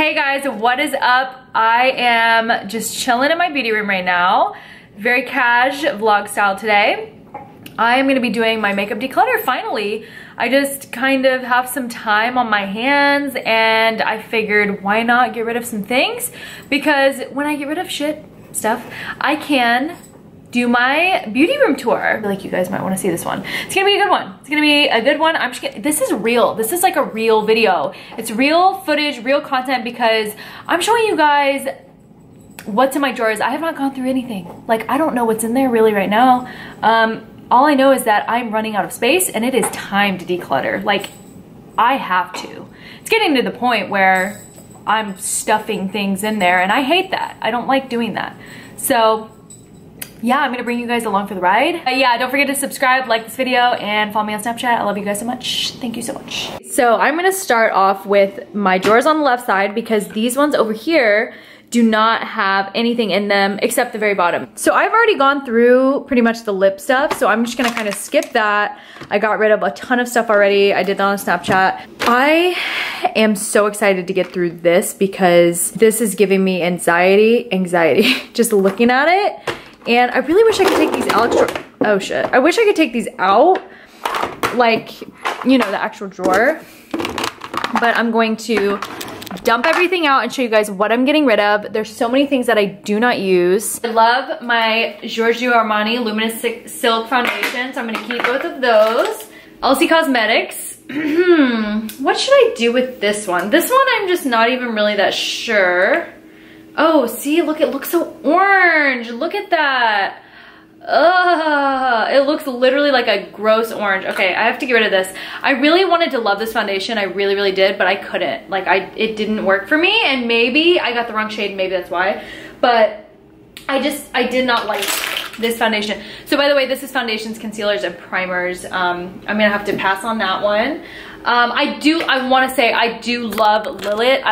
Hey guys, what is up? I am just chilling in my beauty room right now. Very cash vlog style today. I am gonna be doing my makeup declutter finally. I just kind of have some time on my hands and I figured why not get rid of some things? Because when I get rid of stuff, I can do my beauty room tour. I feel like you guys might want to see this one. It's gonna be a good one. It's gonna be a good one. I'm just kidding. This is real. This is like a real video. It's real footage, real content, because I'm showing you guys what's in my drawers. I have not gone through anything. Like, I don't know what's in there really right now. All I know is that I'm running out of space and it is time to declutter. Like, I have to. It's getting to the point where I'm stuffing things in there and I hate that. I don't like doing that. So yeah, I'm gonna bring you guys along for the ride. Yeah, don't forget to subscribe, like this video, and follow me on Snapchat. I love you guys so much. Thank you so much. So I'm gonna start off with my drawers on the left side because these ones over here do not have anything in them except the very bottom. So I've already gone through pretty much the lip stuff, so I'm just gonna kind of skip that. I got rid of a ton of stuff already. I did that on Snapchat. I am so excited to get through this because this is giving me anxiety just looking at it. And I really wish I could take these out. Oh shit. I wish I could take these out, like, you know, the actual drawer. But I'm going to dump everything out and show you guys what I'm getting rid of. There's so many things that I do not use. I love my Giorgio Armani Luminous Silk Foundation, so I'm gonna keep both of those. LC Cosmetics. What should I do with this one? This one I'm just not even really that sure. Oh, see, look, it looks so orange. Look at that. Ugh, it looks literally like a gross orange. Okay, I have to get rid of this. I really wanted to love this foundation. I really, really did, but I couldn't. Like, it didn't work for me, and maybe I got the wrong shade, maybe that's why. But I did not like this foundation. So by the way, this is foundations, concealers, and primers. I'm gonna have to pass on that one. I wanna say I do love Lilith.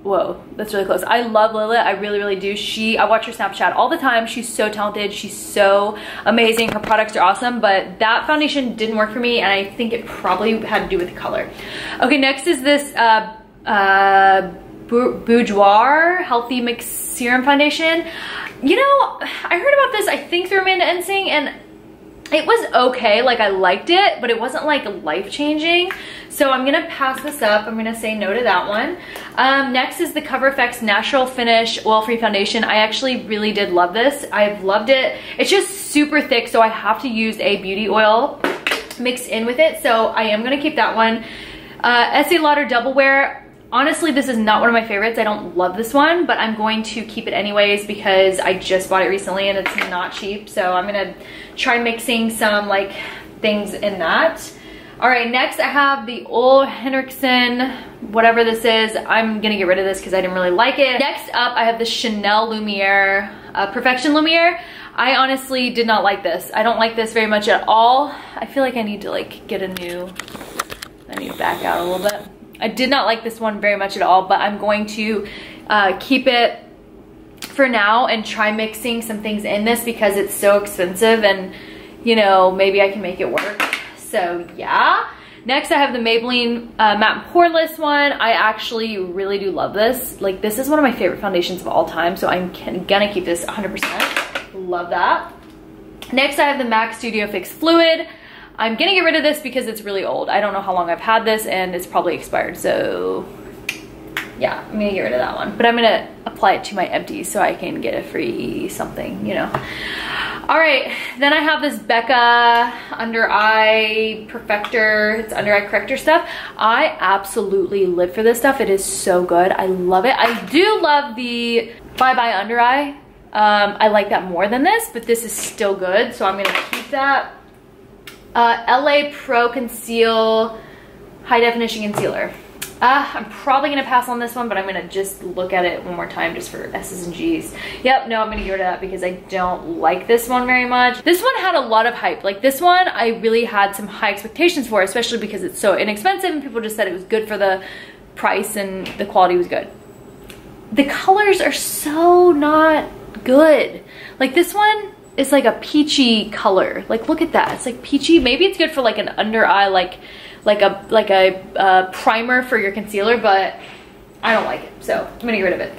Whoa, that's really close. I love Lilith, I really, really do. I watch her Snapchat all the time. She's so talented, she's so amazing. Her products are awesome, but that foundation didn't work for me, and I think it probably had to do with the color. Okay, next is this Boudoir Healthy Mix Serum Foundation. You know, I heard about this, I think through Amanda Ensing, and it was okay, like I liked it, but it wasn't like life-changing. So I'm gonna pass this up. I'm gonna say no to that one. Next is the Cover FX Natural Finish Oil-Free Foundation. I actually really did love this. I've loved it. It's just super thick, so I have to use a beauty oil mixed in with it. So I am gonna keep that one. Estee Lauder Double Wear. Honestly, this is not one of my favorites. I don't love this one, but I'm going to keep it anyways because I just bought it recently and it's not cheap. So I'm gonna try mixing some like things in that. All right, next I have the Ole Henriksen, whatever this is. I'm gonna get rid of this because I didn't really like it. Next up, I have the Chanel Lumiere, Perfection Lumiere. I honestly did not like this. I don't like this very much at all. I feel like I need to like get I need to back out a little bit. I did not like this one very much at all, but I'm going to keep it for now and try mixing some things in this because it's so expensive and, you know, maybe I can make it work. So yeah. Next I have the Maybelline Matte Poreless one. I actually really do love this. Like, this is one of my favorite foundations of all time, so I'm gonna keep this 100%. Love that. Next I have the MAC Studio Fix Fluid. I'm gonna get rid of this because it's really old. I don't know how long I've had this and it's probably expired, so yeah, I'm gonna get rid of that one. But I'm gonna apply it to my empties so I can get a free something, you know. All right, then I have this Becca Under Eye Perfector. It's Under Eye Corrector stuff. I absolutely live for this stuff. It is so good. I love it. I do love the Bye Bye Under Eye. I like that more than this, but this is still good, so I'm gonna keep that. LA Pro Conceal High Definition Concealer. I'm probably gonna pass on this one, but I'm gonna just look at it one more time just for S's and G's. Yep, no, I'm gonna get rid of that because I don't like this one very much. This one had a lot of hype. Like, this one, I really had some high expectations for, especially because it's so inexpensive and people just said it was good for the price and the quality was good. The colors are so not good. Like, this one, it's like a peachy color. Like, look at that. It's like peachy. Maybe it's good for like an under eye, like a primer for your concealer, but I don't like it, so I'm gonna get rid of it.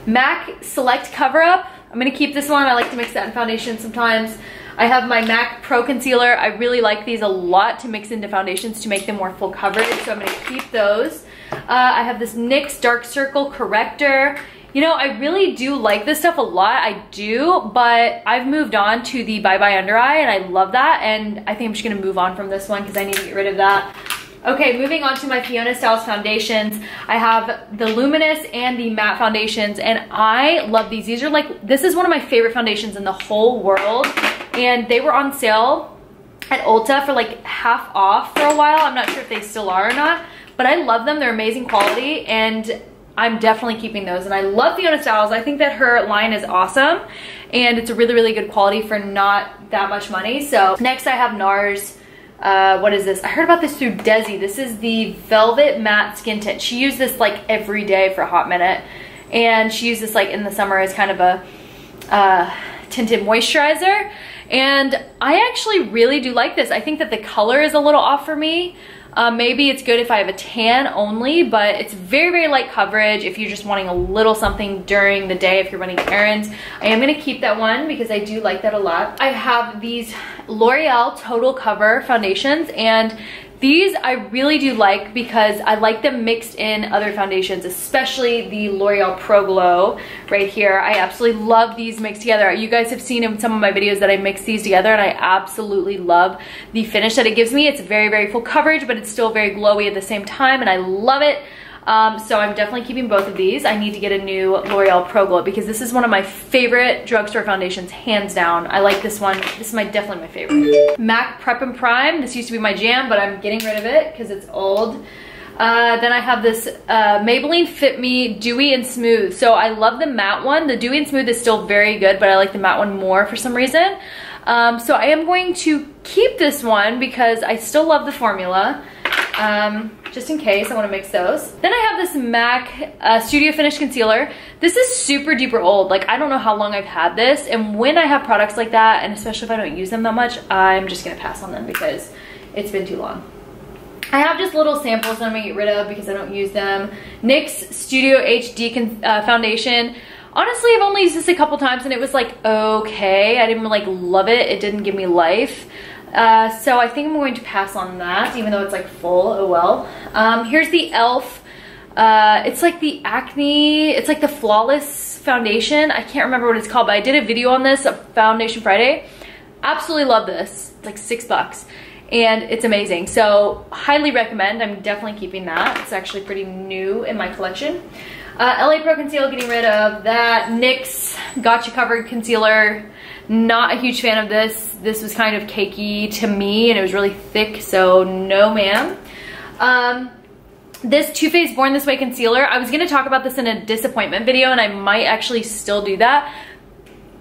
MAC Select Cover Up. I'm gonna keep this one. I like to mix that in foundation sometimes. I have my MAC Pro Concealer. I really like these a lot to mix into foundations to make them more full coverage, so I'm gonna keep those. I have this NYX Dark Circle Corrector. You know, I really do like this stuff a lot. I do, but I've moved on to the Bye Bye Under Eye, and I love that, and I think I'm just gonna move on from this one because I need to get rid of that. Okay, moving on to my Fiona Styles foundations. I have the Luminous and the matte foundations, and I love these. These are like, this is one of my favorite foundations in the whole world, and they were on sale at Ulta for like half off for a while. I'm not sure if they still are or not, but I love them. They're amazing quality, and I'm definitely keeping those. And I love Fiona Styles. I think that her line is awesome, and it's a really, really good quality for not that much money. So next I have Nars. What is this? I heard about this through Desi. This is the Velvet Matte Skin Tint. She used this like every day for a hot minute, and she used this like in the summer as kind of a tinted moisturizer, and I actually really do like this. I think that the color is a little off for me. Maybe it's good if I have a tan only, but it's very, very light coverage if you're just wanting a little something during the day if you're running errands. I am gonna keep that one because I do like that a lot. I have these L'Oreal Total Cover foundations, and these I really do like because I like them mixed in other foundations, especially the L'Oreal Pro Glow right here. I absolutely love these mixed together. You guys have seen in some of my videos that I mix these together, and I absolutely love the finish that it gives me. It's very, very full coverage, but it's still very glowy at the same time, and I love it. So I'm definitely keeping both of these. I need to get a new L'Oreal Pro Glow because this is one of my favorite drugstore foundations, hands down. I like this one. This is definitely my favorite. MAC Prep and Prime. This used to be my jam, but I'm getting rid of it because it's old. Then I have this Maybelline Fit Me Dewy and Smooth. So I love the matte one. The Dewy and Smooth is still very good, but I like the matte one more for some reason. So I am going to keep this one because I still love the formula. Just in case I want to mix those. Then I have this MAC Studio Finish Concealer. This is super duper old. Like, I don't know how long I've had this, and when I have products like that, and especially if I don't use them that much, I'm just gonna pass on them because it's been too long. I have just little samples that I'm gonna get rid of because I don't use them. NYX Studio HD Foundation. Honestly, I've only used this a couple times and it was like okay. I didn't like love it. It didn't give me life. So I think I'm going to pass on that, even though it's like full, oh well. Here's the e.l.f. It's like the acne, it's like the Flawless foundation. I can't remember what it's called, but I did a video on this, Foundation Friday. Absolutely love this. It's like $6 and it's amazing. So highly recommend. I'm definitely keeping that. It's actually pretty new in my collection. LA Pro Conceal, getting rid of that. NYX Gotcha Covered Concealer. Not a huge fan of this. This was kind of cakey to me and it was really thick, so no ma'am. This Too Faced Born This Way concealer, I was gonna talk about this in a disappointment video and I might actually still do that.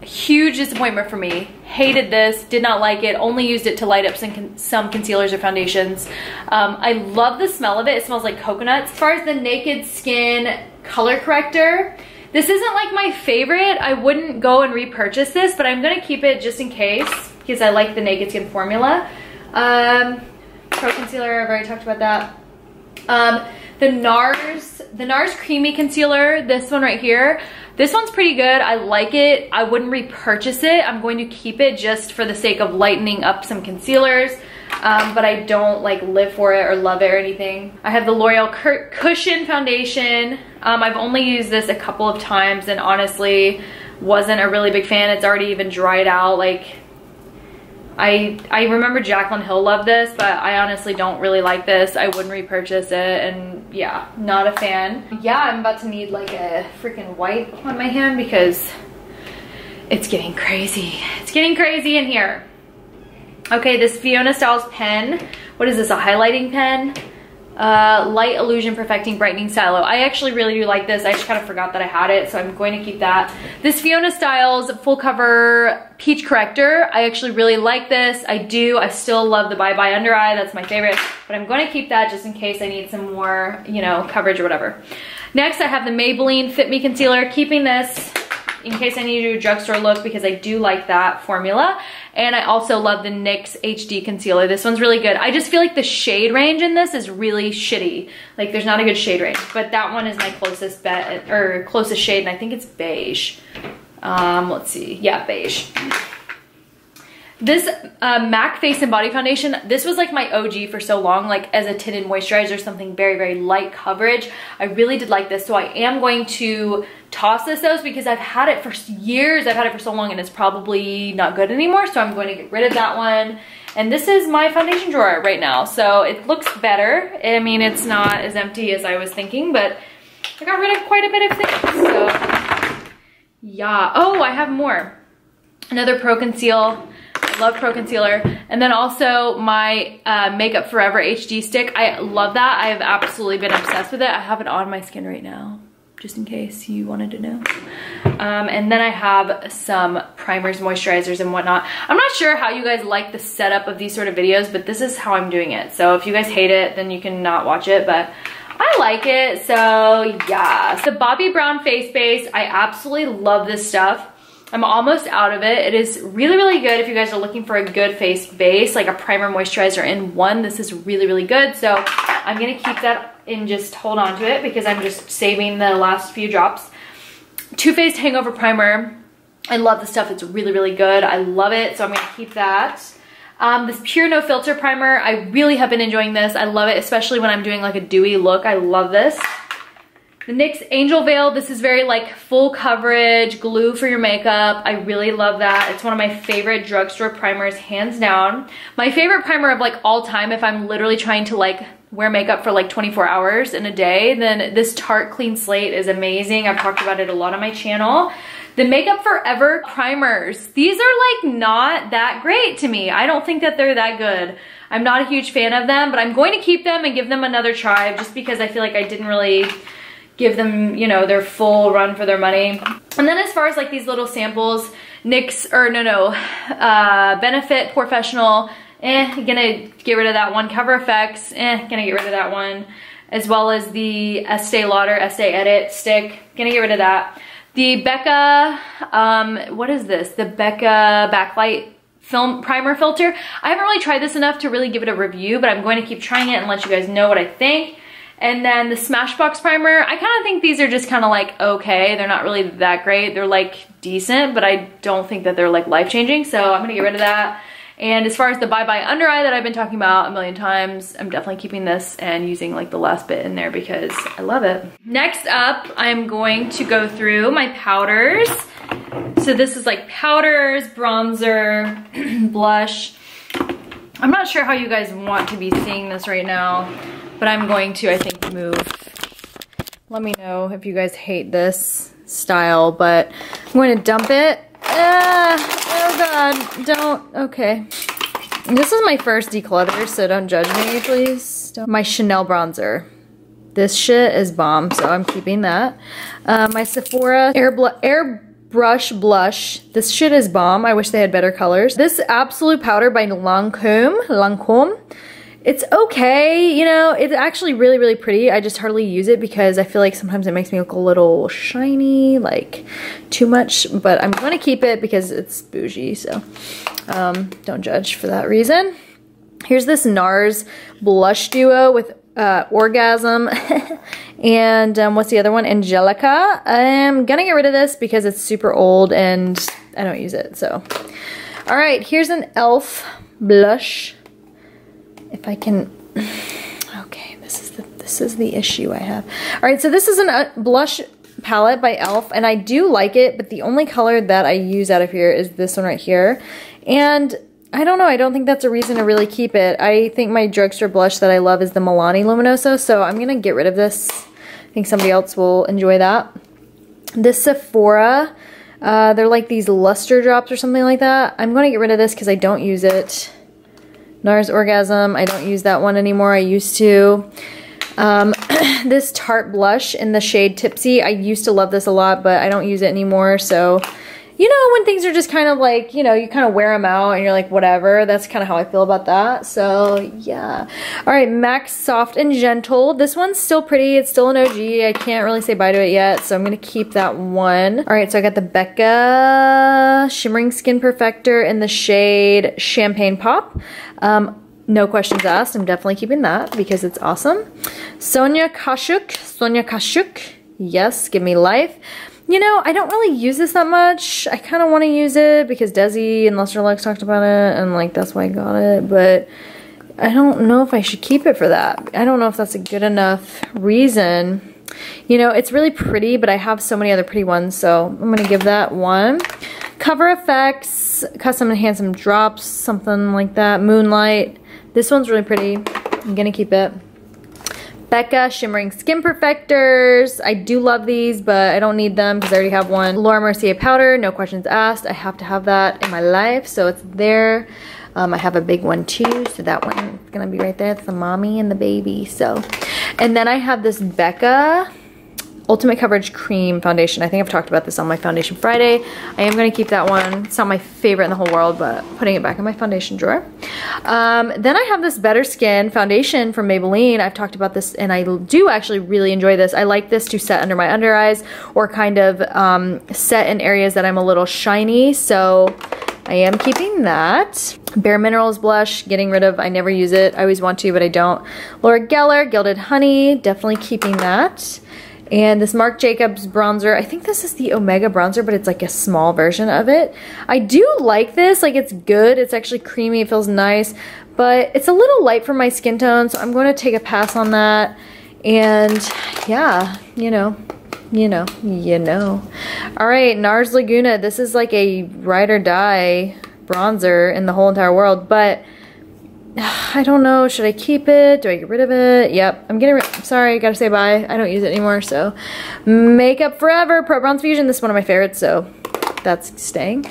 Huge disappointment for me. Hated this, did not like it, only used it to light up some concealers or foundations. I love the smell of it. It smells like coconuts. As far as the Naked Skin Color Corrector, this isn't like my favorite. I wouldn't go and repurchase this, but I'm gonna keep it just in case because I like the Naked Skin formula. Pro Concealer, I've already talked about that. The Nars Creamy Concealer, this one right here. This one's pretty good. I like it. I wouldn't repurchase it. I'm going to keep it just for the sake of lightening up some concealers. But I don't like live for it or love it or anything. I have the L'Oreal Cushion Foundation. I've only used this a couple of times and honestly wasn't a really big fan. It's already even dried out. Like, I remember Jaclyn Hill loved this, but I honestly don't really like this. I wouldn't repurchase it, and yeah, not a fan. Yeah, I'm about to need like a freaking wipe on my hand because it's getting crazy. It's getting crazy in here. Okay, this Fiona Styles pen. What is this, a highlighting pen? Light Illusion Perfecting Brightening Stylo. I actually really do like this. I just kind of forgot that I had it, so I'm going to keep that. This Fiona Styles Full Cover Peach Corrector. I actually really like this. I do. I still love the Bye Bye Under Eye. That's my favorite. But I'm going to keep that just in case I need some more, you know, coverage or whatever. Next, I have the Maybelline Fit Me Concealer. Keeping this in case I need to do a drugstore look because I do like that formula. And I also love the NYX HD concealer. This one's really good. I just feel like the shade range in this is really shitty. Like there's not a good shade range, but that one is my closest bet, or closest shade, and I think it's beige. Let's see, yeah, beige. This MAC Face and Body Foundation, this was like my OG for so long, like as a tinted moisturizer, something very, very light coverage. I really did like this, so I am going to toss this out because I've had it for years. I've had it for so long and it's probably not good anymore, so I'm going to get rid of that one. And this is my foundation drawer right now, so it looks better. I mean, it's not as empty as I was thinking, but I got rid of quite a bit of things, so yeah. Oh, I have more. Another Pro Conceal. Love Pro Concealer. And then also my Makeup Forever HD stick. I love that. I have absolutely been obsessed with it. I have it on my skin right now, just in case you wanted to know. And then I have some primers, moisturizers, and whatnot. I'm not sure how you guys like the setup of these sort of videos, but this is how I'm doing it. So if you guys hate it, then you can not watch it, but I like it, so yeah. The Bobbi Brown Face Base, I absolutely love this stuff. I'm almost out of it. It is really, really good if you guys are looking for a good face base, like a primer moisturizer in one. This is really, really good. So I'm gonna keep that and just hold on to it because I'm just saving the last few drops. Too Faced Hangover Primer. I love the stuff. It's really, really good. I love it, so I'm gonna keep that. This Pure No Filter Primer, I really have been enjoying this. I love it, especially when I'm doing like a dewy look. I love this. The NYX Angel Veil, this is very like full coverage, glue for your makeup. I really love that. It's one of my favorite drugstore primers, hands down. My favorite primer of like all time, if I'm literally trying to like wear makeup for like 24 hours in a day, then this Tarte Clean Slate is amazing. I've talked about it a lot on my channel. The Makeup Forever primers, these are like not that great to me. I don't think that they're that good. I'm not a huge fan of them, but I'm going to keep them and give them another try just because I feel like I didn't really give them, you know, their full run for their money. And then as far as like these little samples, NYX, or Benefit Professional, gonna get rid of that one. Cover Effects, gonna get rid of that one. As well as the Estee Lauder Estee Edit stick, gonna get rid of that. The Becca, what is this? The Becca Backlight Film Primer Filter. I haven't really tried this enough to really give it a review, but I'm going to keep trying it and let you guys know what I think. And then the Smashbox Primer, I kind of think these are just kind of like okay. They're not really that great. They're like decent, but I don't think that they're like life-changing, so I'm gonna get rid of that. And as far as the Bye Bye Under Eye that I've been talking about a million times, I'm definitely keeping this and using like the last bit in there because I love it. Next up, I'm going to go through my powders. So this is like powders, bronzer, blush. I'm not sure how you guys want to be seeing this right now, but I'm going to, I think, move. Let me know if you guys hate this style, but I'm going to dump it. Oh God, don't, okay. This is my first declutter, so don't judge me, please. My Chanel bronzer. This shit is bomb, so I'm keeping that. My Sephora Airbrush Blush. This shit is bomb. I wish they had better colors. This Absolute Powder by Lancome. It's okay, you know, it's actually really, really pretty. I just hardly use it because I feel like sometimes it makes me look a little shiny, like too much, but I'm gonna keep it because it's bougie, so don't judge for that reason. Here's this Nars Blush Duo with Orgasm and what's the other one? Angelica. I'm gonna get rid of this because it's super old and I don't use it, so. All right, here's an e.l.f. blush. If I can, okay, this is the issue I have. All right, so this is a blush palette by e.l.f. and I do like it, but the only color that I use out of here is this one right here. And I don't know, I don't think that's a reason to really keep it. I think my drugstore blush that I love is the Milani Luminoso, so I'm gonna get rid of this. I think somebody else will enjoy that. This Sephora, they're like these luster drops or something like that. I'm gonna get rid of this because I don't use it. Nars Orgasm, I don't use that one anymore, I used to. This Tarte blush in the shade Tipsy, I used to love this a lot, but I don't use it anymore, so you know, when things are just kind of like, you know, you kind of wear them out and you're like, whatever. That's kind of how I feel about that. So yeah. All right, MAC Soft and Gentle. This one's still pretty. It's still an OG. I can't really say bye to it yet, so I'm gonna keep that one. All right, so I got the Becca Shimmering Skin Perfector in the shade Champagne Pop. No questions asked. I'm definitely keeping that because it's awesome. Sonia Kashuk. Yes, give me life. You know, I don't really use this that much. I kind of want to use it because Desi and Luster Lux talked about it, and like that's why I got it, but I don't know if I should keep it for that. I don't know if that's a good enough reason. You know, it's really pretty, but I have so many other pretty ones, so I'm gonna give that one. Cover FX, Custom and Handsome Drops, something like that. Moonlight. This one's really pretty. I'm gonna keep it. Becca Shimmering Skin Perfectors. I do love these, but I don't need them because I already have one. Laura Mercier Powder, no questions asked. I have to have that in my life, so it's there. I have a big one too, so that one's gonna be right there. It's the mommy and the baby, so. And then I have this Becca Ultimate Coverage Cream Foundation. I think I've talked about this on my Foundation Friday. I am going to keep that one. It's not my favorite in the whole world, but putting it back in my foundation drawer. Then I have this Better Skin Foundation from Maybelline. I've talked about this, and I do actually really enjoy this. I like this to set under my under eyes or kind of set in areas that I'm a little shiny, so I am keeping that. Bare Minerals blush, getting rid of, I never use it. I always want to, but I don't. Laura Geller, Gilded Honey, definitely keeping that. And this Marc Jacobs bronzer, I think this is the Omega bronzer, but it's like a small version of it. I do like this, like it's good. It's actually creamy, it feels nice, but it's a little light for my skin tone, so I'm going to take a pass on that. And yeah, you know. All right, Nars Laguna. This is like a ride or die bronzer in the whole entire world, but I don't know. Should I keep it? Do I get rid of it? Yep, I'm getting rid. Sorry, gotta say bye. I don't use it anymore, so. Makeup Forever Pro Bronze Fusion. This is one of my favorites, so that's staying.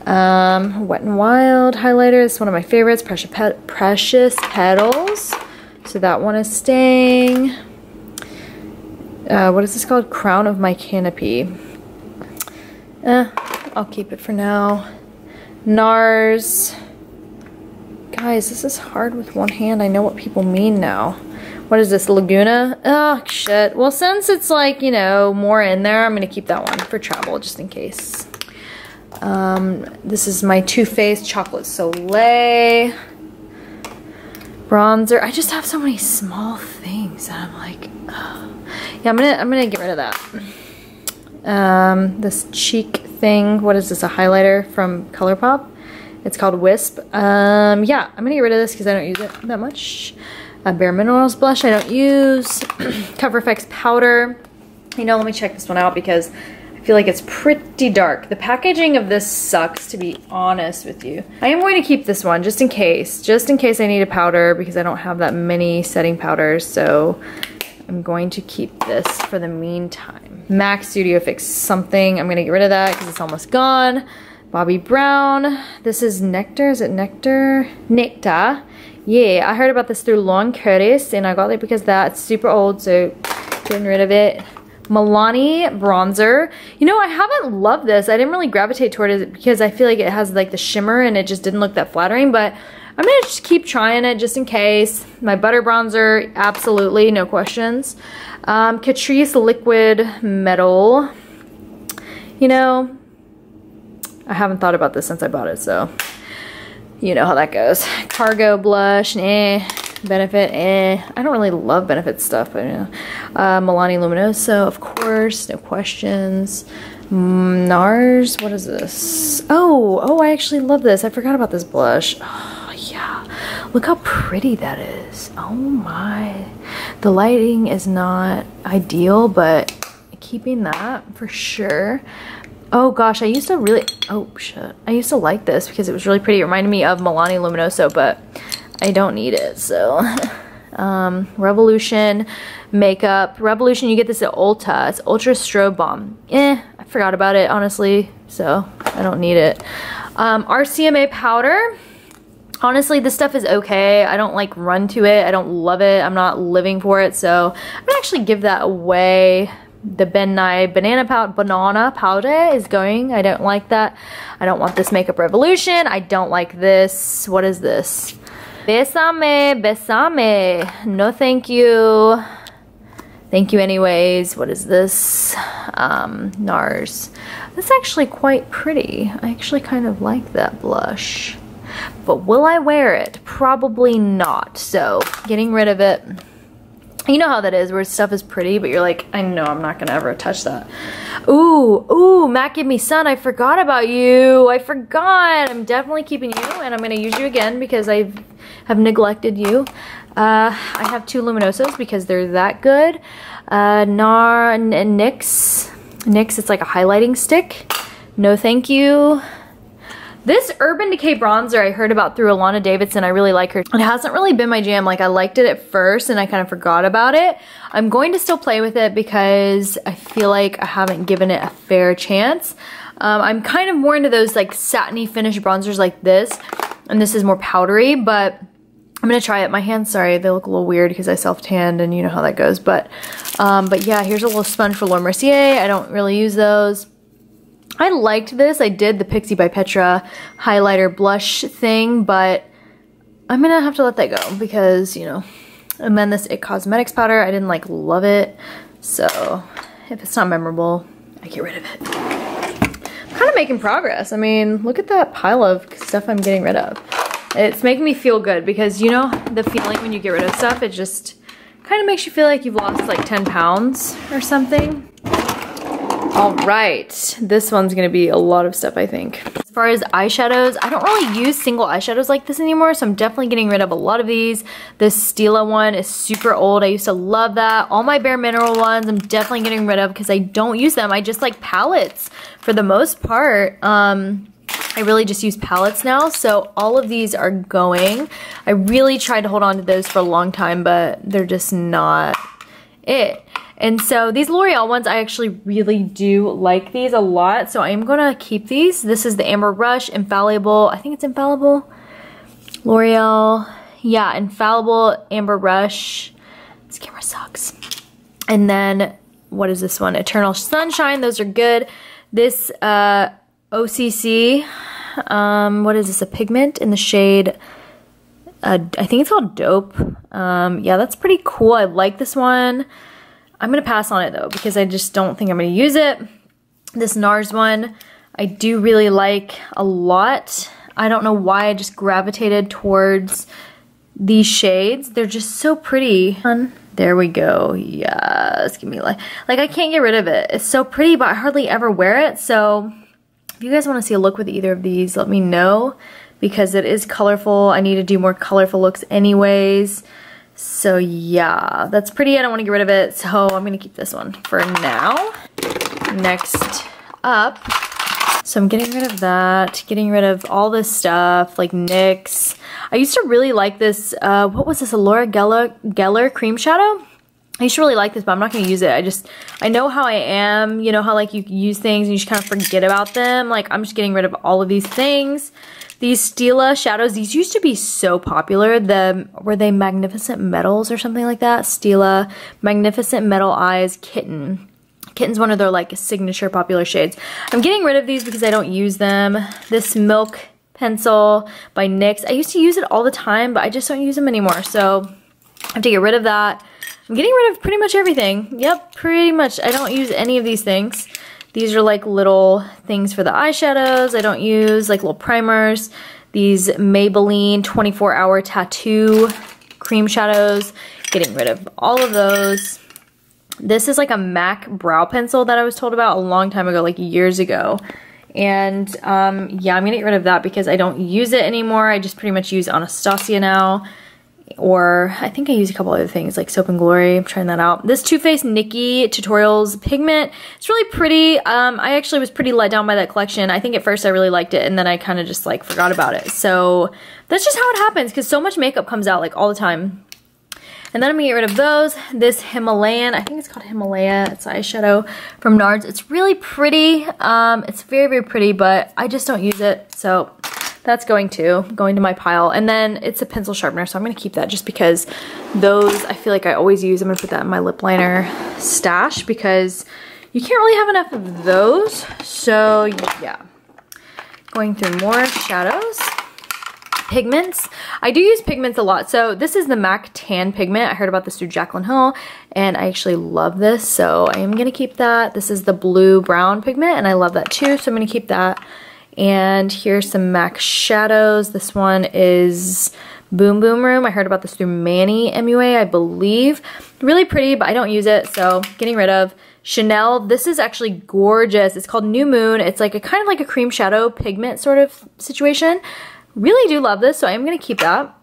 Wet n Wild highlighter. This is one of my favorites. Precious Petals. So that one is staying. What is this called? Crown of My Canopy. I'll keep it for now. Nars. Guys, this is hard with one hand. I know what people mean now. What is this, Laguna? Oh, shit. Well, since it's like, you know, more in there, I'm going to keep that one for travel, just in case. This is my Too Faced Chocolate Soleil bronzer. I just have so many small things that I'm like, oh. Yeah, I'm gonna get rid of that. This cheek thing, what is this, a highlighter from ColourPop? It's called Wisp. Yeah, I'm gonna get rid of this because I don't use it that much. Bare Minerals blush I don't use. Cover FX powder. You know, let me check this one out because I feel like it's pretty dark. The packaging of this sucks, to be honest with you. I am going to keep this one just in case I need a powder because I don't have that many setting powders, so I'm going to keep this for the meantime. MAC Studio Fix something. I'm gonna get rid of that because it's almost gone. Bobbi Brown. This is Nectar. Is it Nectar? Nectar. Yeah, I heard about this through Long Curtis and I got it because that's super old, so getting rid of it. Milani bronzer. You know, I haven't loved this. I didn't really gravitate toward it because I feel like it has like the shimmer and it just didn't look that flattering, but I'm gonna just keep trying it just in case. My butter bronzer, absolutely, no questions. Catrice Liquid Metal. You know, I haven't thought about this since I bought it, so you know how that goes. Cargo blush, Benefit, I don't really love Benefit stuff, but you know. Milani Luminoso, of course, no questions. Nars, what is this? Oh, I actually love this. I forgot about this blush. Oh, yeah. Look how pretty that is. Oh my. The lighting is not ideal, but keeping that for sure. Oh gosh, I used to really, oh shit. I used to like this because it was really pretty. It reminded me of Milani Luminoso, but I don't need it, so. Revolution makeup. Revolution, you get this at Ulta. It's Ultra Strobe Bomb. I forgot about it, honestly, so I don't need it. RCMA powder. Honestly, this stuff is okay. I don't like run to it. I don't love it. I'm not living for it, so I'm gonna actually give that away. The banana powder is going. I don't like that. I don't want this Makeup Revolution. I don't like this. What is this? Besame, besame. No thank you. Thank you anyways. What is this? Nars. This is actually quite pretty. I actually kind of like that blush. But will I wear it? Probably not. So getting rid of it. You know how that is, where stuff is pretty, but you're like, I know I'm not gonna ever touch that. Ooh, Mac Give Me Sun, I forgot about you. I forgot. I'm definitely keeping you, and I'm gonna use you again because I have neglected you. I have 2 Luminosos because they're that good. NYX, it's like a highlighting stick. No thank you. This Urban Decay bronzer I heard about through Alana Davidson. I really like her. It hasn't really been my jam. Like, I liked it at first and I kind of forgot about it. I'm going to still play with it because I feel like I haven't given it a fair chance. I'm kind of more into those like satiny finish bronzers like this. And this is more powdery, but I'm gonna try it. My hands, sorry, they look a little weird because I self-tanned and you know how that goes. But yeah, here's a little sponge for Laura Mercier. I don't really use those. I liked this. I did the Pixie by Petra highlighter blush thing, but I'm gonna have to let that go because, you know, and then this IT Cosmetics powder, I didn't like love it. So if it's not memorable, I get rid of it. I'm kind of making progress. I mean, look at that pile of stuff I'm getting rid of. It's making me feel good because, you know, the feeling when you get rid of stuff, it just kind of makes you feel like you've lost like 10 pounds or something. All right, this one's gonna be a lot of stuff, I think. As far as eyeshadows, I don't really use single eyeshadows like this anymore, so I'm definitely getting rid of a lot of these. This Stila one is super old. I used to love that. All my Bare Mineral ones, I'm definitely getting rid of because I don't use them. I just like palettes for the most part. I really just use palettes now, so all of these are going. I really tried to hold on to those for a long time, but they're just not it. And so these L'Oreal ones, I actually really do like these a lot, so I'm gonna keep these. This is the Amber Rush Infallible, I think it's Infallible. L'Oreal, yeah, Infallible Amber Rush. This camera sucks. And then, what is this one? Eternal Sunshine, those are good. This OCC, what is this, a pigment in the shade, I think it's called Dope. Yeah, that's pretty cool. I like this one. I'm gonna pass on it though because I just don't think I'm gonna use it. This Nars one, I do really like a lot. I don't know why I just gravitated towards these shades. They're just so pretty. There we go. Yes, give me like I can't get rid of it. It's so pretty, but I hardly ever wear it. So if you guys want to see a look with either of these, let me know because it is colorful. I need to do more colorful looks anyways. So yeah, that's pretty. I don't want to get rid of it, so I'm gonna keep this one for now. Next up, so I'm getting rid of that, getting rid of all this stuff like NYX. I used to really like this, what was this, a Laura Geller cream shadow? I used to really like this, but I'm not gonna use it. I know how I am, you know how like you use things and you just kind of forget about them. Like I'm just getting rid of all of these things. These Stila shadows, these used to be so popular. Were they Magnificent Metals or something like that? Stila, Magnificent Metal Eyes, Kitten. Kitten's one of their like signature popular shades. I'm getting rid of these because I don't use them. This Milk Pencil by NYX. I used to use it all the time, but I just don't use them anymore. So I have to get rid of that. I'm getting rid of pretty much everything. Yep, pretty much. I don't use any of these things. These are like little things for the eyeshadows. I don't use like little primers. These Maybelline 24-hour tattoo cream shadows. Getting rid of all of those. This is like a MAC brow pencil that I was told about a long time ago, like years ago. And yeah, I'm gonna get rid of that because I don't use it anymore. I just pretty much use Anastasia now. Or I think I use a couple other things like Soap and Glory. I'm trying that out. This Too Faced Nikki Tutorials pigment. It's really pretty. I actually was pretty let down by that collection. I think at first I really liked it and then I kind of just like forgot about it. So that's just how it happens because so much makeup comes out like all the time. And then I'm gonna get rid of those. This Himalayan, I think it's called Himalaya. It's eyeshadow from Nars. It's really pretty. It's very, very pretty, but I just don't use it. So that's going to my pile. And then it's a pencil sharpener, so I'm gonna keep that just because those I feel like I always use. I'm gonna put that in my lip liner stash because you can't really have enough of those. So yeah, going through more shadows. Pigments. I do use pigments a lot. So this is the MAC Tan pigment. I heard about this through Jaclyn Hill and I actually love this. So I am going to keep that. This is the blue brown pigment and I love that too. So I'm going to keep that. And here's some MAC shadows. This one is Boom Boom Room. I heard about this through Manny MUA, I believe. Really pretty, but I don't use it. So getting rid of. Chanel, this is actually gorgeous. It's called New Moon. It's like a kind of like a cream shadow pigment sort of situation. Really do love this, so I'm gonna keep that.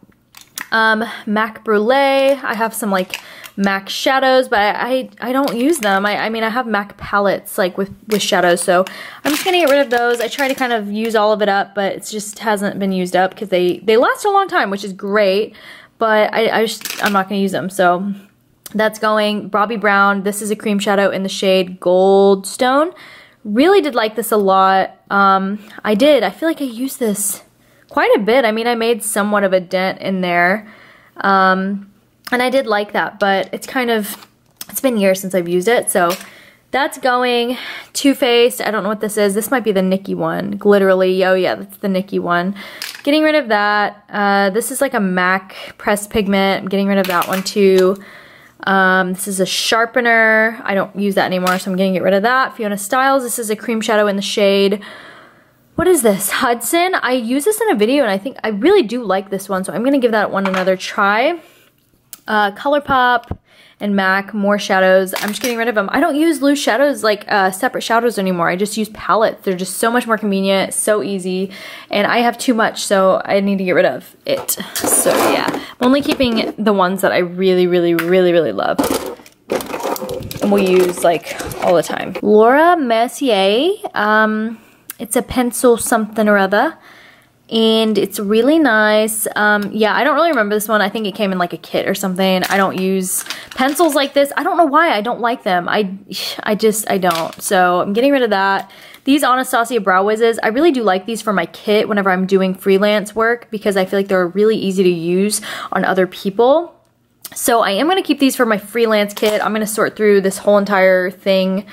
MAC Brulee, I have some like MAC shadows, but I don't use them. I mean, I have MAC palettes like with shadows, so I'm just gonna get rid of those. I try to kind of use all of it up, but it just hasn't been used up because they last a long time, which is great, but I'm not gonna use them, so that's going. Bobbi Brown, this is a cream shadow in the shade Goldstone. Really did like this a lot. I feel like I used this quite a bit. I mean, I made somewhat of a dent in there. And I did like that, but it's been years since I've used it. So that's going. Too Faced, I don't know what this is. This might be the Nikki one. Glitterly, oh yeah, that's the Nikki one. Getting rid of that. This is like a MAC pressed pigment. I'm getting rid of that one too. This is a sharpener. I don't use that anymore, so I'm gonna get rid of that. Fiona Styles, this is a cream shadow in the shade, what is this? Hudson. I used this in a video and I think I really do like this one, so I'm gonna give that one another try. ColourPop and MAC, more shadows. I'm just getting rid of them. I don't use loose shadows like separate shadows anymore. I just use palettes. They're just so much more convenient, so easy, and I have too much, so I need to get rid of it. So yeah, I'm only keeping the ones that I really, really, really, really love and will use like all the time. Laura Mercier. It's a pencil something or other, and it's really nice. Yeah, I don't really remember this one. I think it came in like a kit or something. I don't use pencils like this. I don't know why I don't like them. I don't. So I'm getting rid of that. These Anastasia Brow Wizzes, I really do like these for my kit whenever I'm doing freelance work because I feel like they're really easy to use on other people. So I am going to keep these for my freelance kit. I'm going to sort through this whole entire thing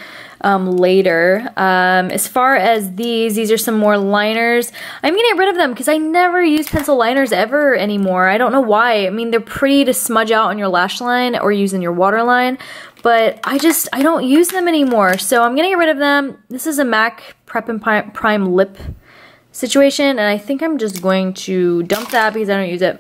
later. As far as these are some more liners. I'm gonna get rid of them because I never use pencil liners ever anymore. I don't know why. I mean, they're pretty to smudge out on your lash line or use in your waterline, but I don't use them anymore. So I'm gonna get rid of them. This is a MAC Prep and Prime lip situation, and I think I'm just going to dump that because I don't use it.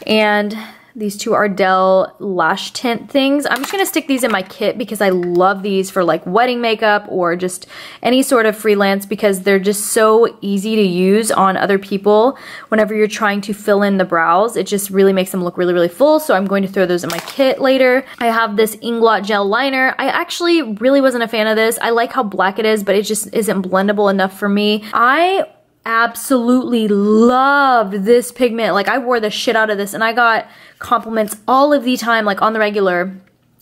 And these two Ardell lash tint things. I'm just gonna stick these in my kit because I love these for like wedding makeup or just any sort of freelance because they're just so easy to use on other people whenever you're trying to fill in the brows. It just really makes them look really, really full, so I'm going to throw those in my kit later. I have this Inglot Gel Liner. I actually really wasn't a fan of this. I like how black it is, but it just isn't blendable enough for me. I absolutely loved this pigment. Like, I wore the shit out of this and I got compliments all of the time, like on the regular,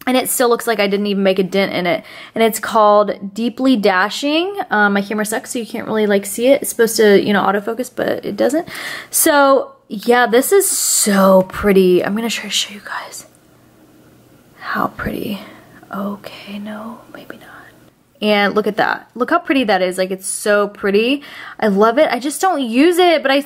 and it still looks like I didn't even make a dent in it. And it's called Deeply Dashing. My camera sucks, so you can't really like see it. It's supposed to, you know, autofocus, but it doesn't. So yeah, this is so pretty. I'm gonna try to show you guys how pretty. Okay, no, maybe not. And look at that. Look how pretty that is. Like, it's so pretty. I love it. I just don't use it, but I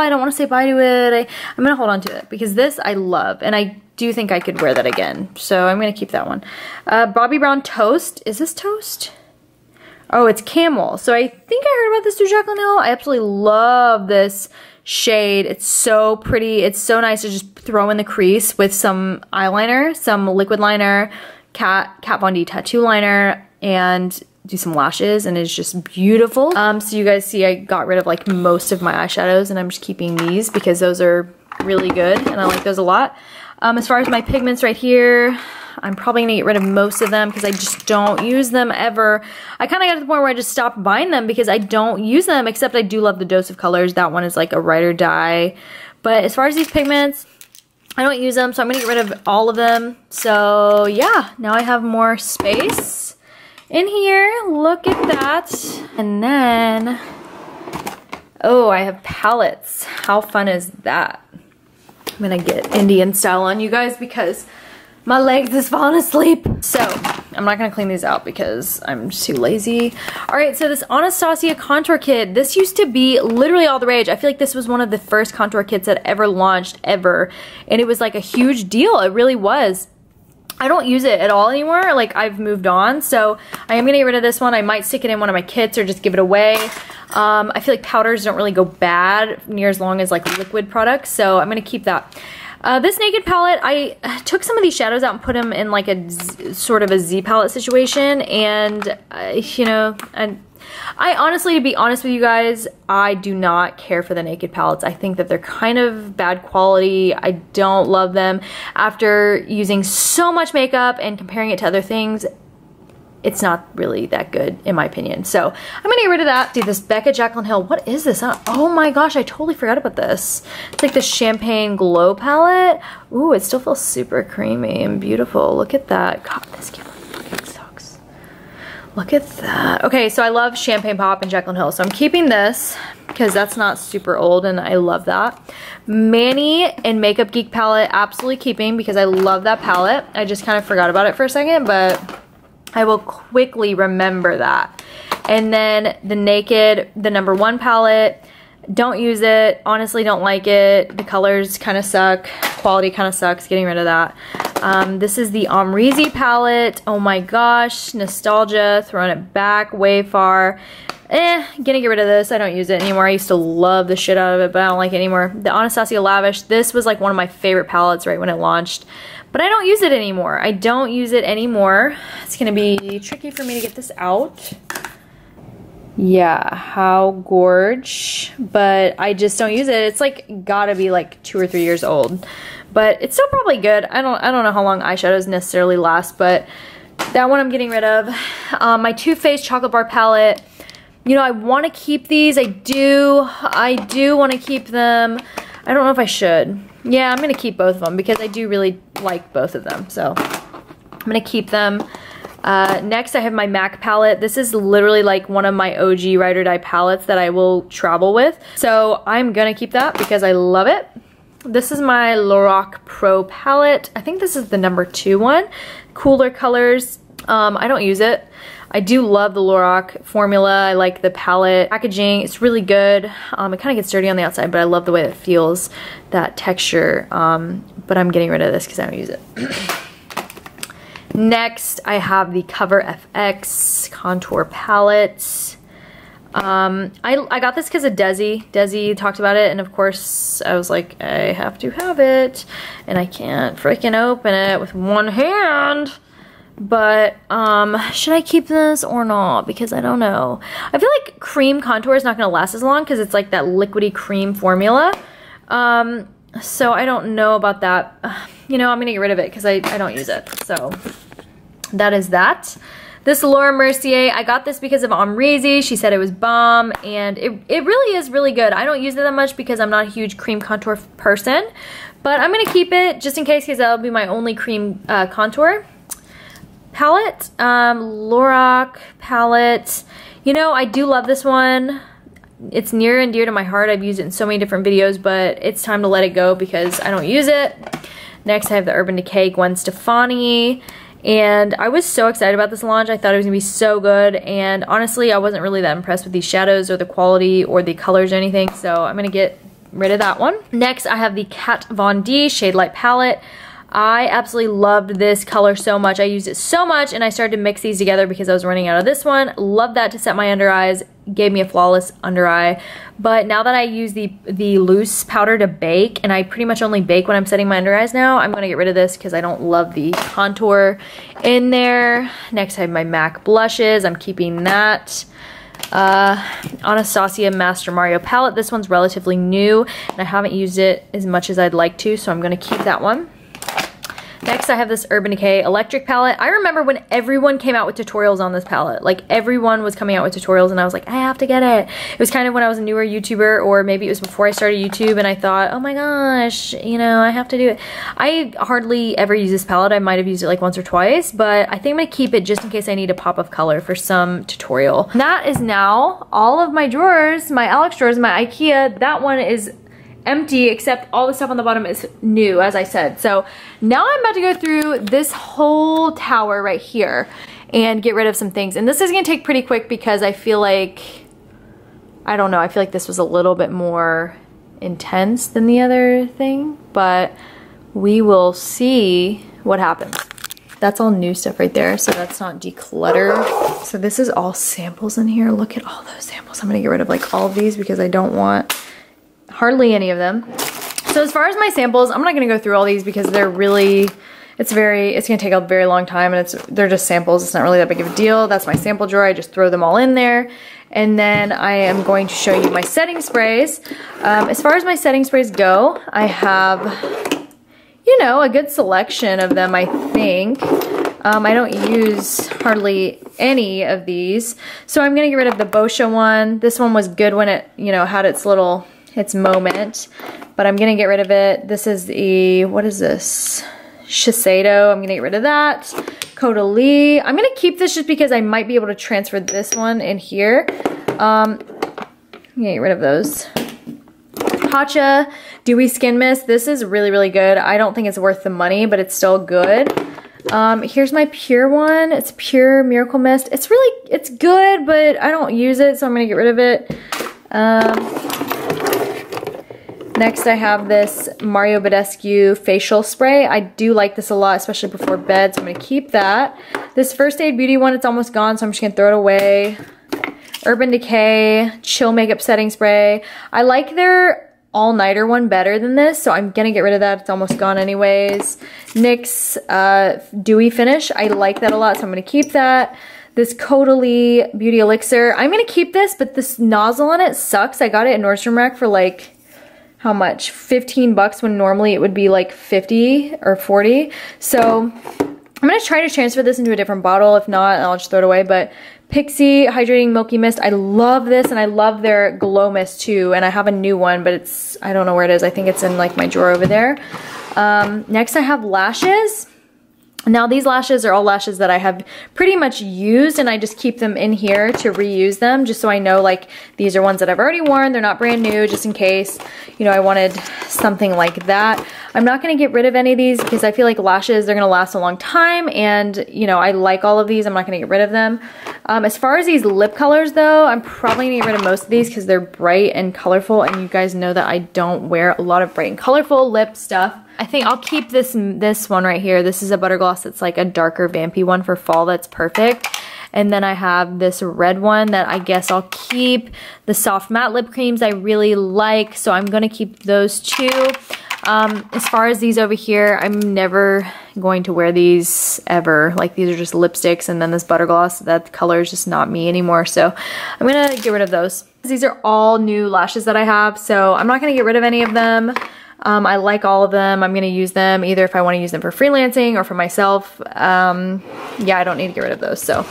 don't want to say bye to it. I'm going to hold on to it because this I love, and I do think I could wear that again. So I'm going to keep that one. Bobbi Brown Toast. Is this Toast? Oh, it's Camel. So I think I heard about this through Jaclyn Hill. I absolutely love this shade. It's so pretty. It's so nice to just throw in the crease with some eyeliner, some liquid liner, Kat Von D tattoo liner, and do some lashes, and it's just beautiful. So you guys see I got rid of like most of my eyeshadows, and I'm just keeping these because those are really good and I like those a lot. As far as my pigments right here, I'm probably gonna get rid of most of them because I just don't use them ever. I kind of got to the point where I just stopped buying them because I don't use them, except I do love the Dose of Colors. That one is like a ride or die. But as far as these pigments, I don't use them, so I'm gonna get rid of all of them. So yeah, now I have more space in here. Look at that. And then Oh, I have palettes. How fun is that? I'm gonna get Indian style on you guys because my legs is falling asleep. So I'm not gonna clean these out because I'm too lazy. All right, so this Anastasia contour kit, this used to be literally all the rage. I feel like this was one of the first contour kits that ever launched ever. And it was like a huge deal, it really was. I don't use it at all anymore, like I've moved on. So I am gonna get rid of this one. I might stick it in one of my kits or just give it away. I feel like powders don't really go bad near as long as like liquid products. So I'm gonna keep that. This Naked palette, I took some of these shadows out and put them in like a sort of a Z palette situation, and you know, I honestly, to be honest with you guys, I do not care for the Naked palettes. I think that they're kind of bad quality. I don't love them. After using so much makeup and comparing it to other things, it's not really that good in my opinion. So I'm gonna get rid of that. See this Becca Jaclyn Hill, what is this? Oh my gosh, I totally forgot about this. It's like the Champagne Glow palette. Ooh, it still feels super creamy and beautiful. Look at that. God, this camera fucking sucks. Look at that. Okay, so I love Champagne Pop and Jaclyn Hill. So I'm keeping this because that's not super old and I love that. Manny and Makeup Geek palette, absolutely keeping because I love that palette. I just kind of forgot about it for a second, but I will quickly remember that. And then the Naked, the #1 palette, don't use it, honestly don't like it. The colors kind of suck, quality kind of sucks, getting rid of that. This is the Amrezy palette. Oh my gosh, nostalgia, throwing it back way far. Gonna get rid of this. I don't use it anymore. I used to love the shit out of it, but I don't like it anymore. The Anastasia Lavish, this was like one of my favorite palettes right when it launched. But I don't use it anymore. I don't use it anymore. It's gonna be tricky for me to get this out. Yeah, how gorge. But I just don't use it. It's like gotta be like 2 or 3 years old. But it's still probably good. I don't know how long eyeshadows necessarily last, but that one I'm getting rid of. My Too Faced Chocolate Bar palette. You know, I want to keep these. I do want to keep them. I don't know if I should. Yeah, I'm going to keep both of them because I do really like both of them. So I'm going to keep them. Next, I have my MAC palette. This is literally like one of my OG Ride or Die palettes that I will travel with. So I'm going to keep that because I love it. This is my Lorac Pro Palette. I think this is the #2 one. Cooler colors. I don't use it. I do love the Lorac formula. I like the palette packaging. It's really good. It kind of gets dirty on the outside, but I love the way it feels, that texture. But I'm getting rid of this because I don't use it. Next, I have the Cover FX Contour Palette. I got this because of Desi. Desi talked about it, and of course I was like, I have to have it, and I can't freaking open it with one hand. But should I keep this or not? Because I don't know. I feel like cream contour is not going to last as long because it's like that liquidy cream formula. So I don't know about that. You know, I'm going to get rid of it because I don't use it. So that is that. This Laura Mercier, I got this because of Amrezy. She said it was bomb, and it really is really good. I don't use it that much because I'm not a huge cream contour person. But I'm going to keep it just in case because that'll be my only cream contour palette. Lorac palette. You know, I do love this one. It's near and dear to my heart. I've used it in so many different videos, but it's time to let it go because I don't use it. Next, I have the Urban Decay Gwen Stefani. And I was so excited about this launch. I thought it was gonna be so good. And honestly, I wasn't really that impressed with these shadows or the quality or the colors or anything. So I'm gonna get rid of that one. Next, I have the Kat Von D Shade Light palette. I absolutely loved this color so much. I used it so much, and I started to mix these together because I was running out of this one. Love that to set my under eyes. Gave me a flawless under eye. But now that I use the loose powder to bake, and I pretty much only bake when I'm setting my under eyes now, I'm going to get rid of this because I don't love the contour in there. Next, I have my MAC blushes. I'm keeping that. Anastasia Master Mario palette. This one's relatively new, and I haven't used it as much as I'd like to, so I'm going to keep that one. Next, I have this Urban Decay Electric palette. I remember when everyone came out with tutorials on this palette. Like, everyone was coming out with tutorials, and I was like, I have to get it. It was kind of when I was a newer YouTuber, or maybe it was before I started YouTube, and I thought, oh my gosh, you know, I have to do it. I hardly ever use this palette. I might have used it like once or twice, but I think I'm gonna keep it just in case I need a pop of color for some tutorial. That is now all of my drawers, my Alex drawers, my IKEA. That one is empty, except all the stuff on the bottom is new, as I said. So now I'm about to go through this whole tower right here and get rid of some things. And this is gonna take pretty quick because I feel like, I don't know, I feel like this was a little bit more intense than the other thing, but we will see what happens. That's all new stuff right there, so that's not declutter. So this is all samples in here. Look at all those samples. I'm gonna get rid of like all of these because I don't want hardly any of them. So as far as my samples, I'm not gonna go through all these because they're really, it's gonna take a very long time, and they're just samples. It's not really that big of a deal. That's my sample drawer. I just throw them all in there. And then I am going to show you my setting sprays. As far as my setting sprays go, I have, you know, a good selection of them, I think. I don't use hardly any of these. So I'm gonna get rid of the Boscia one. This one was good when it, you know, had its moment, but I'm gonna get rid of it. This is the, what is this? Shiseido. I'm gonna get rid of that. Caudalie. I'm gonna keep this just because I might be able to transfer this one in here. I'm gonna get rid of those. Tatcha Dewy Skin Mist. This is really, really good. I don't think it's worth the money, but it's still good. Here's my Pure one. It's Pure Miracle Mist. It's good, but I don't use it, so I'm gonna get rid of it. Next I have this Mario Badescu facial spray. I do like this a lot, especially before bed, so I'm gonna keep that. This First Aid Beauty one, it's almost gone, so I'm just gonna throw it away. Urban Decay Chill Makeup Setting Spray. I like their all-nighter one better than this, so I'm gonna get rid of that. It's almost gone anyways. NYX Dewy Finish. I like that a lot, so I'm gonna keep that. This Caudalie Beauty Elixir. I'm gonna keep this, but this nozzle on it sucks. I got it at Nordstrom Rack for like, how much? 15 bucks when normally it would be like 50 or 40. So I'm gonna try to transfer this into a different bottle. If not, I'll just throw it away. But Pixi Hydrating Milky Mist. I love this, and I love their Glow Mist too. And I have a new one, but it's, I don't know where it is. I think it's in like my drawer over there. Next I have lashes. Now these lashes are all lashes that I have pretty much used, and I just keep them in here to reuse them, just so I know like these are ones that I've already worn. They're not brand new, just in case, you know, I wanted something like that. I'm not gonna get rid of any of these because I feel like lashes, they're gonna last a long time, and you know, I like all of these. I'm not gonna get rid of them. As far as these lip colors though, I'm probably gonna get rid of most of these because they're bright and colorful, and you guys know that I don't wear a lot of bright and colorful lip stuff. I think I'll keep this one right here. This is a butter gloss that's like a darker vampy one for fall. That's perfect. And then I have this red one that I guess I'll keep. The soft matte lip creams I really like, so I'm gonna keep those too. As far as these over here, I'm never going to wear these ever. Like, these are just lipsticks, and then this butter gloss, that color is just not me anymore, so I'm gonna get rid of those. These are all new lashes that I have, so I'm not gonna get rid of any of them. I like all of them. I'm gonna use them either if I wanna use them for freelancing or for myself. Yeah, I don't need to get rid of those. So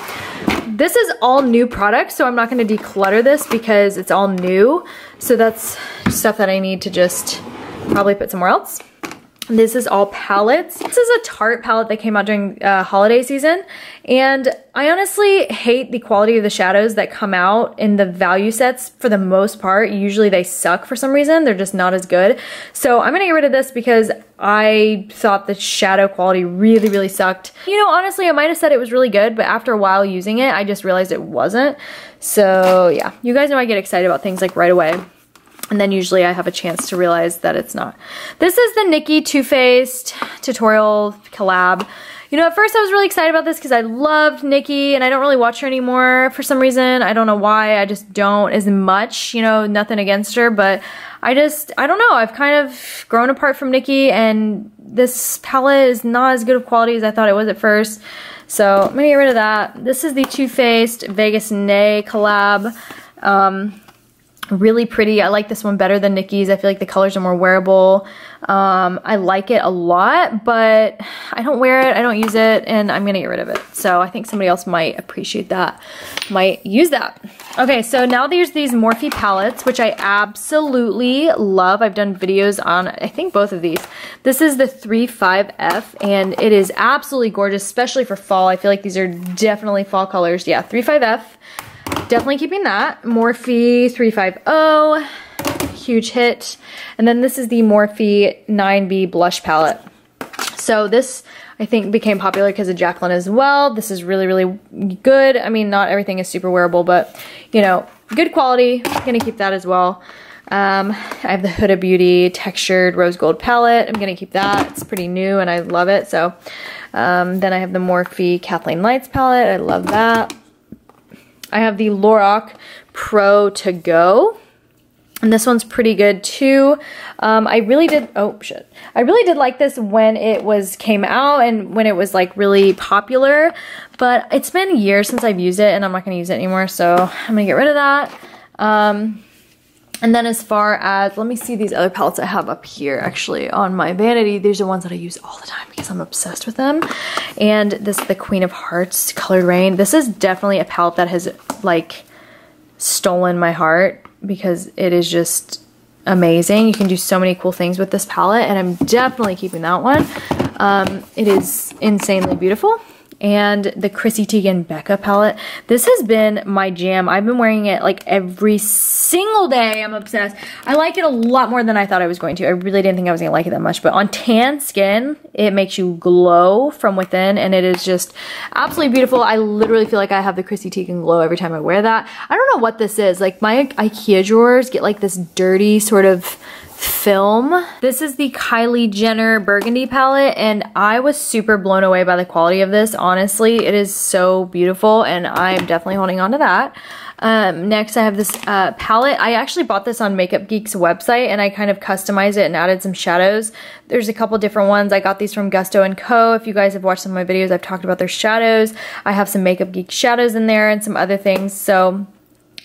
this is all new products, so I'm not gonna declutter this because it's all new. So that's stuff that I need to just probably put somewhere else. This is all palettes. This is a Tarte palette that came out during holiday season, and I honestly hate the quality of the shadows that come out in the value sets for the most part. Usually they suck for some reason. They're just not as good. So I'm gonna get rid of this because I thought the shadow quality really, really sucked. You know, honestly, I might have said it was really good, but after a while using it, I just realized it wasn't. So yeah, you guys know I get excited about things like right away. And then usually I have a chance to realize that it's not. This is the Nikki Too Faced tutorial collab. You know, at first I was really excited about this because I loved Nikki, and I don't really watch her anymore for some reason. I don't know why, I just don't as much, you know, nothing against her, but I don't know, I've kind of grown apart from Nikki, and this palette is not as good of quality as I thought it was at first. So I'm gonna get rid of that. This is the Too Faced Vegas Nay collab. Really pretty. I like this one better than Nikki's. I feel like the colors are more wearable. I like it a lot, but I don't wear it, I don't use it, and I'm gonna get rid of it. So I think somebody else might appreciate that, might use that. Okay, so now there's these Morphe palettes, which I absolutely love. I've done videos on, I think, both of these. This is the 35F, and it is absolutely gorgeous, especially for fall. I feel like these are definitely fall colors. Yeah, 35F. Definitely keeping that. Morphe 350, huge hit. And then this is the Morphe 9B Blush Palette. So this, I think, became popular because of Jaclyn as well. This is really, really good. I mean, not everything is super wearable, but, you know, good quality. I'm gonna keep that as well. I have the Huda Beauty Textured Rose Gold Palette. I'm gonna keep that. It's pretty new and I love it. So then I have the Morphe Kathleen Lights Palette. I love that. I have the Lorac Pro To Go, and this one's pretty good too. I really did, oh shit. I really did like this when it came out and when it was like really popular, but it's been years since I've used it and I'm not gonna use it anymore, so I'm gonna get rid of that. And then as far as, let me see these other palettes I have up here actually on my vanity. These are ones that I use all the time because I'm obsessed with them. And this is the Queen of Hearts Colored Rain. This is definitely a palette that has like stolen my heart because it is just amazing. You can do so many cool things with this palette and I'm definitely keeping that one. It is insanely beautiful. And the Chrissy Teigen Becca palette. This has been my jam. I've been wearing it like every single day. I'm obsessed. I like it a lot more than I thought I was going to. I really didn't think I was going to like it that much. But on tan skin, it makes you glow from within. And it is just absolutely beautiful. I literally feel like I have the Chrissy Teigen glow every time I wear that. I don't know what this is. Like my IKEA drawers get like this dirty sort of film. This is the Kylie Jenner Burgundy palette and I was super blown away by the quality of this. Honestly, it is so beautiful and I'm definitely holding on to that. Next I have this palette. I actually bought this on Makeup Geek's website and I kind of customized it and added some shadows. There's a couple different ones. I got these from Gusto & Co. If you guys have watched some of my videos, I've talked about their shadows. I have some Makeup Geek shadows in there and some other things. So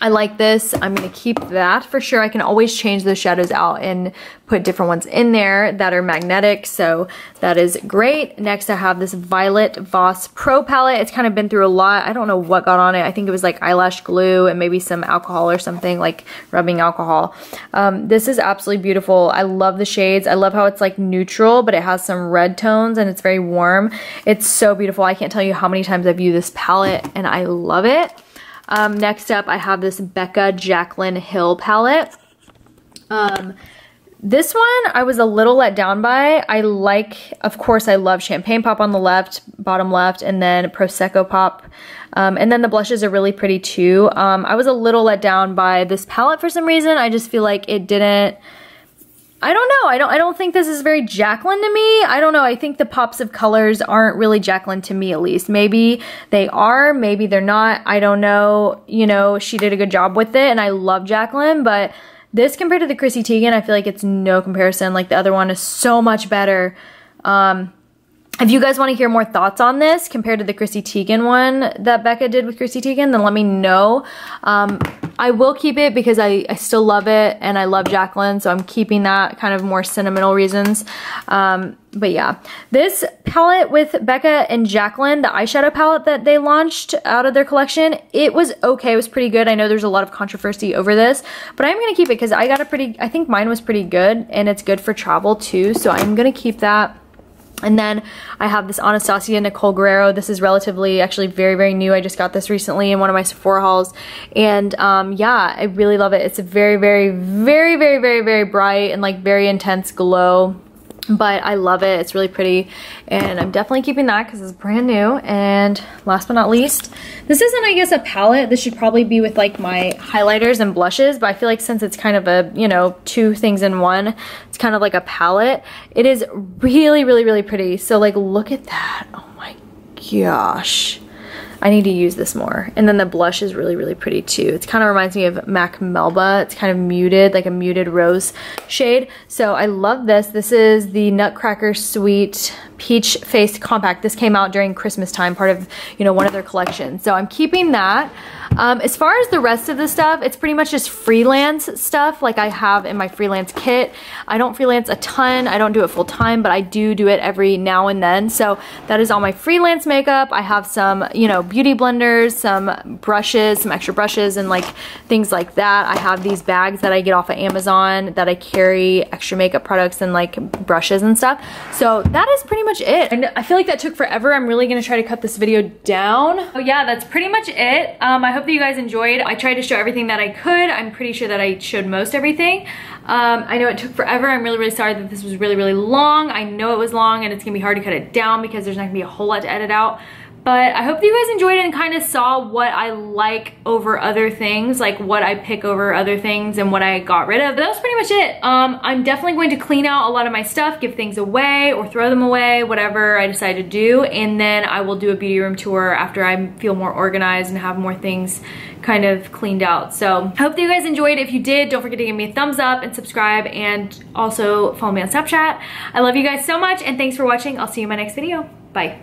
I like this. I'm going to keep that for sure. I can always change those shadows out and put different ones in there that are magnetic, so that is great. Next I have this Violet Voss Pro Palette. It's kind of been through a lot. I don't know what got on it. I think it was like eyelash glue and maybe some alcohol or something, like rubbing alcohol. This is absolutely beautiful. I love the shades. I love how it's like neutral, but it has some red tones and it's very warm. It's so beautiful. I can't tell you how many times I've used this palette and I love it. Next up, I have this Becca Jaclyn Hill palette. This one I was a little let down by. Of course, I love Champagne Pop on the left, bottom left, and then Prosecco Pop. And then the blushes are really pretty too. I was a little let down by this palette for some reason. I just feel like it didn't, I don't know. I don't think this is very Jaclyn to me. I don't know. I think the pops of colors aren't really Jaclyn to me, at least. Maybe they are, maybe they're not. I don't know. You know, she did a good job with it and I love Jaclyn, but this compared to the Chrissy Teigen, I feel like it's no comparison. Like the other one is so much better. If you guys want to hear more thoughts on this compared to the Chrissy Teigen one that Becca did with Chrissy Teigen, then let me know. I will keep it because I still love it and I love Jaclyn, so I'm keeping that, kind of more sentimental reasons. But yeah, this palette with Becca and Jaclyn, the eyeshadow palette that they launched out of their collection, it was okay. It was pretty good. I know there's a lot of controversy over this, but I'm going to keep it because I think mine was pretty good and it's good for travel too, so I'm going to keep that. And then I have this Anastasia Nicole Guerrero. This is relatively, actually very, very new. I just got this recently in one of my Sephora hauls. And yeah, I really love it. It's a very, very, very, very, very, very bright and like very intense glow. But I love it. It's really pretty. And I'm definitely keeping that because it's brand new. And last but not least, this isn't, I guess, a palette. This should probably be with like my highlighters and blushes. But I feel like since it's kind of a, you know, two things in one, it's kind of like a palette. It is really, really, really pretty. So like, look at that. Oh my gosh. I need to use this more. And then the blush is really, really pretty too. It kind of reminds me of MAC Melba. It's kind of muted, like a muted rose shade. So I love this. This is the Nutcracker Sweet Peach Face Compact. This came out during Christmas time, part of, you know, one of their collections. So I'm keeping that. As far as the rest of the stuff, it's pretty much just freelance stuff like I have in my freelance kit. I don't freelance a ton, I don't do it full time, but I do it every now and then. So that is all my freelance makeup. I have some, you know, beauty blenders, some brushes, some extra brushes and like things like that. I have these bags that I get off of Amazon that I carry extra makeup products and like brushes and stuff. So that is pretty much it. And I feel like that took forever. I'm really gonna try to cut this video down. Oh yeah, that's pretty much it. I hope that you guys enjoyed. I tried to show everything that I could. I'm pretty sure that I showed most everything. I know it took forever. I'm really sorry that this was really long. I know it was long and it's gonna be hard to cut it down because there's not gonna be a whole lot to edit out. But I hope that you guys enjoyed it and kind of saw what I like over other things, like what I pick over other things and what I got rid of. But that was pretty much it. I'm definitely going to clean out a lot of my stuff, give things away or throw them away, whatever I decide to do. And then I will do a beauty room tour after I feel more organized and have more things kind of cleaned out. So I hope that you guys enjoyed. If you did, don't forget to give me a thumbs up and subscribe and also follow me on Snapchat. I love you guys so much and thanks for watching. I'll see you in my next video. Bye.